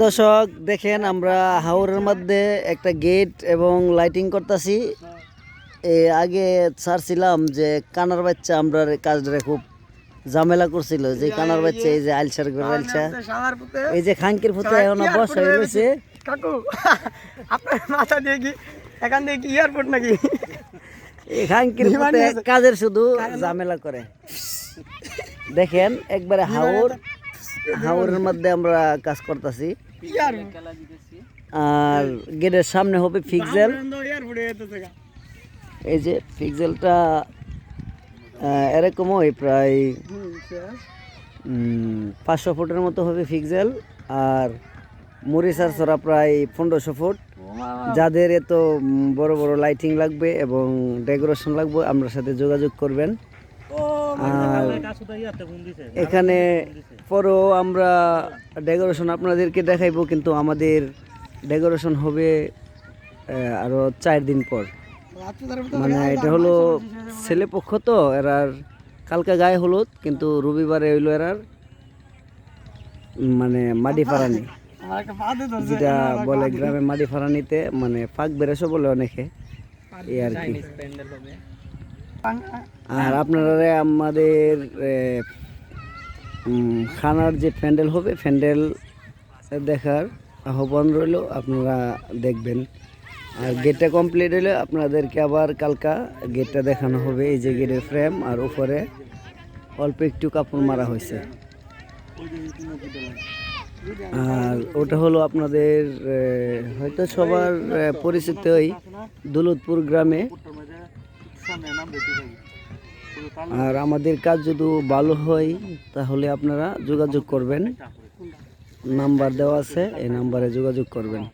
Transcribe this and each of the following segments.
দর্শক দেখেন আমরা হাওরের মধ্যে একটা গেট এবং লাইটিং করতেছি। আগে ছাড়ছিলাম যে কানার বাচ্চা আমরা কাজটা খুব ঝামেলা করছিল, যে কানার বাচ্চা এই যে আলসার আলসা এই যে খাঙ্কির ফুতে এখন বসা হয়ে গেছে। কাকু আপনার মাথা দিয়ে কি এখান থেকে কি এয়ারপোর্ট নাকি? এই খাঙ্কির ফুতে কাজের শুধু ঝামেলা করে। দেখেন একবারে হাওরের মধ্যে আমরা কাজ করতেছি। আর গেটের সামনে হবে ফিক্সেল। এই যে ফিক্সেলটা এরকম হয় প্রায় 500 ফুটের মতো হবে ফিক্সেল। আর মরিচার ছড়া প্রায় 1500 ফুট। যাদের এত বড় বড় লাইটিং লাগবে এবং ডেকোরেশন লাগবে আমরা সাথে যোগাযোগ করবেন। আর এখানে পরেও আমরা ডেকোরেশন আপনাদেরকে দেখাইবো, কিন্তু আমাদের ডেকোরেশন হবে আরো 4 দিন পর। মানে এটা হলো ছেলে পক্ষ, তো এরার কালকে গায়ে হলুদ, কিন্তু রবিবারে হইলো এরার মানে মাটি ফারানি, যেটা বলে গ্রামে মাটি ফারানিতে মানে ফাঁক বেরেছো বলে অনেকে, এই আর কি। আর আপনারা আমাদের খানার যে প্যান্ডেল হবে, প্যান্ডেল দেখার আহ্বান রইল, আপনারা দেখবেন। আর গেটটা কমপ্লিট হলে আপনাদেরকে আবার কালকা গেটটা দেখানো হবে। এই যে গেটের ফ্রেম আর উপরে অল্প একটু কাপড় মারা হয়েছে। আর ওটা হলো আপনাদের হয়তো সবার পরিচিত ওই দৌলতপুর গ্রামে। আর আমাদের কাজ যদি ভালো হয় তাহলে আপনারা যোগাযোগ করবেন, নাম্বার দেওয়া আছে, এই নাম্বারে যোগাযোগ করবেন।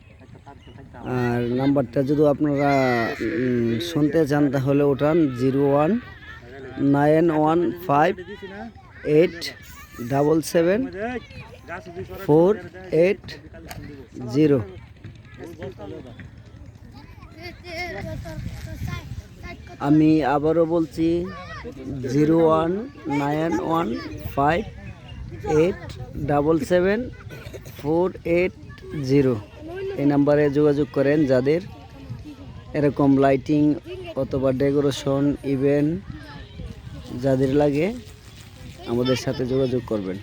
আর নাম্বারটা যদি আপনারা শুনতে চান তাহলে ওঠান 0191577480। আমি আবারও বলছি 0191577480। এই নাম্বারে যোগাযোগ করেন যাদের এরকম লাইটিং অথবা ডেকোরেশন ইভেন্ট যাদের লাগে আমাদের সাথে যোগাযোগ করবেন।